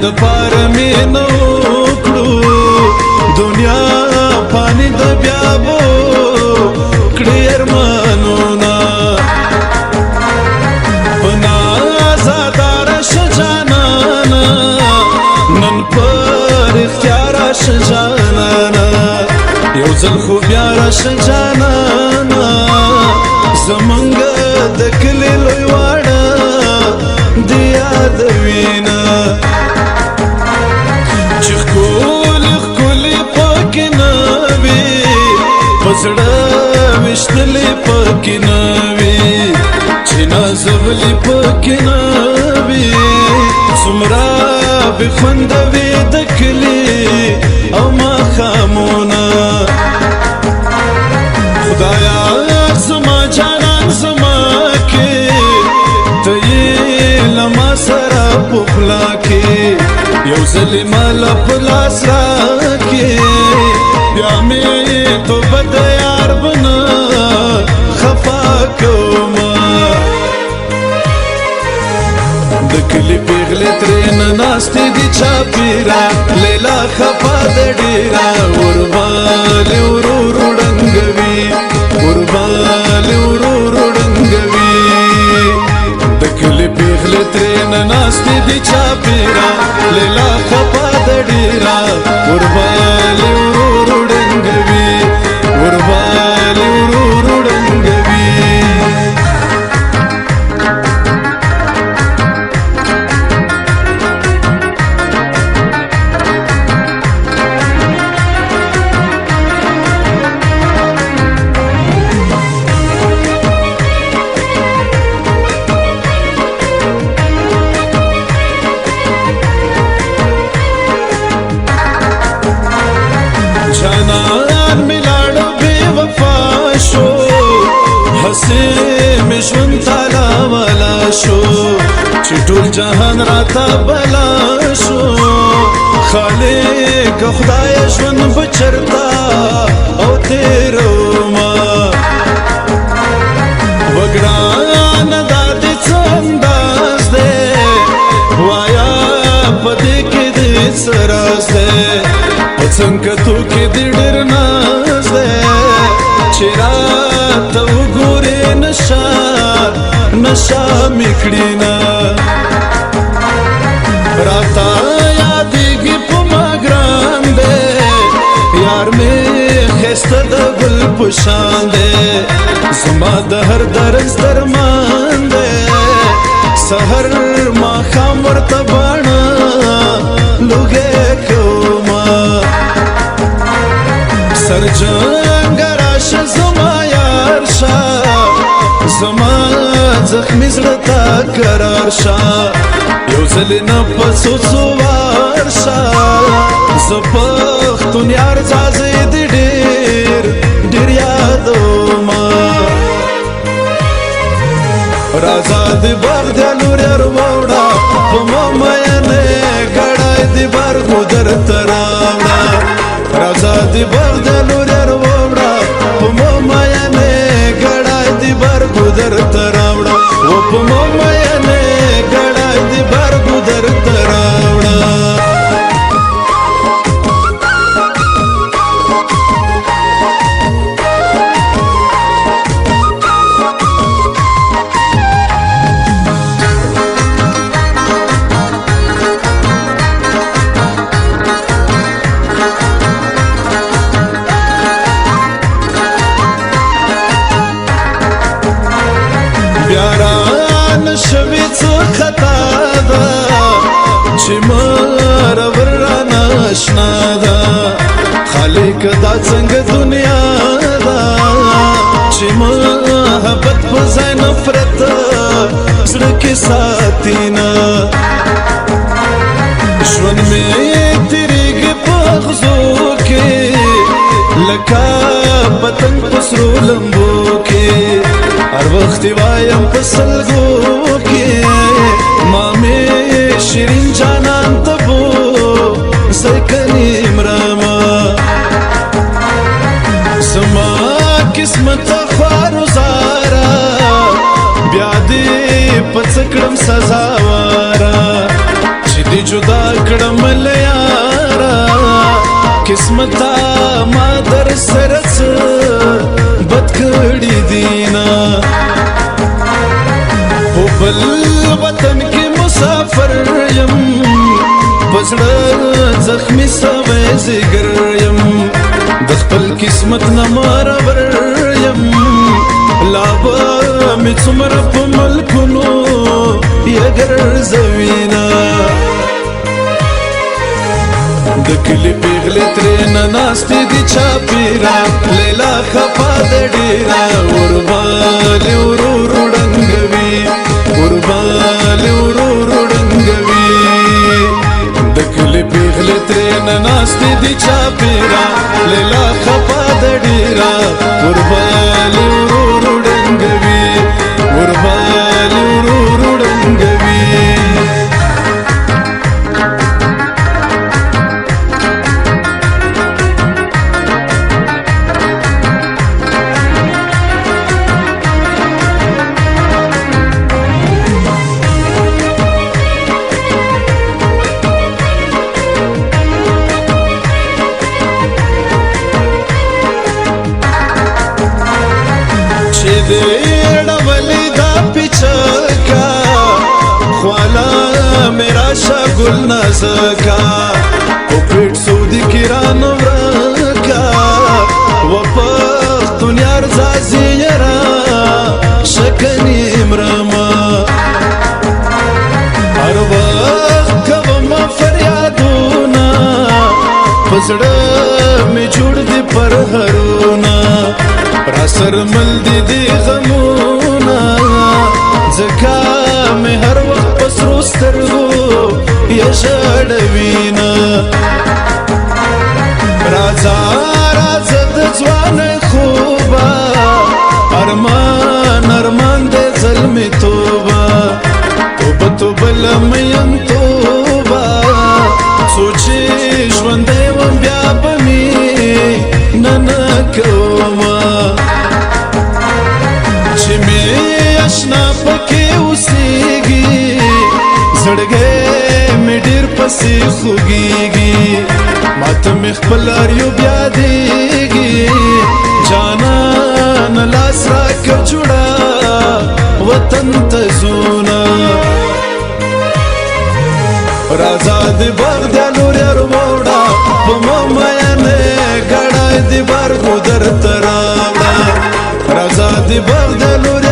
د پاره مینه وکړو دنیا پانی د بیا بو کړي ارمانونه پنا آزادار شجانانا نن پر اختیار شجانانا یو ځل خو بیا را شجانانا زمونږ د کلي لوی واړه د یاد وینا چې ښکلي ښکلي پکې نه وي په زړه ویشتلې پکې نه وي چې نازولې پکې نه وي څومره بې خونده وي د کلي او ماښامونه خدایا زما جانان زما کې ته یې له ما سره پخلا کې یو ځل یې ماله په لاس راکې بیا مې توبه د یار به نه خفا کومه د کلي پیغلې ترېنه ناستې دي چاپېره لیلا خفا ده ډېره وربالې ورو ورو ړنګوي وربالې ورو ورو ړنګوي د کلي پیغلې ترېنه ناستې دي چاپېره لیلا خفا ده ډېره وربالې ورو ورو ړنګوي وربالې ورو ورو ړنګوي جانان می لاړو بې وفا شو هسې مې ژوند تالا والا شو چې ټول جهان راته بلا شو خالق خدای ژوند به چرته او تېرومه وګرانه دا دې څه انداز دی وایا په دې کې دې څه راز دی څنګه تو کې دې ډېر ناز دی چې راته وګورې نشه نشه مې کړي نه راته یادېږي په ما ګران دی یار مې ښایسته د ګل په شان دی زما د هر درز درمان دی سحر ماښام ورته باڼه لوګی کومه سرجنګ راشه زما یار شه زما زخمي زړه ته قرار شه یو ځل یې نفس وڅوار شه زه پښتون یار ځازې دې ډېر ډېر یادومه راځه دې باغ د لورې وروړه په ما مینې ګړی دې برګو درته راوړه راځه دې باغ د لورې وروړه په ما مینې ګړی دې برګو درته راوړه و په ما مینې ګړی دې برګو درته راوړه بیا را نشوي څه خطا ده چې مرور رانه اشنا ده خالق دا څنګه دنیا ده چې محبت په ځای نفرت زړه کې ساتي نه ژوند مې تېرېږي په غزو کې لکه پتنګ په سرو لمبو کې هر وخت وایم په سلګو کې ما مې شیرین جانان ته بو زکنی مرما زما قسمت خوارو زارا بیا دې پڅکړم سزا وارا چې دې جدا کړ سرڅ بد کړي دینا په بل وطن کې مسافر یم پسړه زخمی سوي زګر یم د خپل قسمت نه مارور یم لا به مې څومره په ملکونو یګر زوینا د کلی پیغلې ترې نه ناستې دي چاپېره لیلا خفا د ډېره وربالې ورورو ړنګوي وربالې ورورو ړنګوي د کلی پیغلې ترې نه ناستې دي چاپېره لیلا خفا د ډېره وربالې ورورو ړنګوي وربالې ورورو ړنګوي ډولې دا پیچکا خوالا میرا شګل نازکا او پیټ سعودي کران ورکا و پختون یار زازي یرا شکنی مرما هر وخت کوم فریادونه پسړه می جوړ دي پر هرونا را سر مل دي غمونا زکا مې هر وخت پسرو سترګو یا شړوینا راځه راځه د ځوان خوبا ارمان ارمان د ظلمي توبه توبه توبه لمین توبه سوچې ژوندی وم بیا به مې نه کومه چې مې اشنا پکې اوسېږي زړګی مې ډېر پسې خوږېږي ماته مې خپل اریو بیا دیږي جانان لاس راکړه جوړه وطن ته ځونه راځه د باغ د لور یار وړه په ما میینې ګړی د برګو درته راوړه راځه د باغ د لور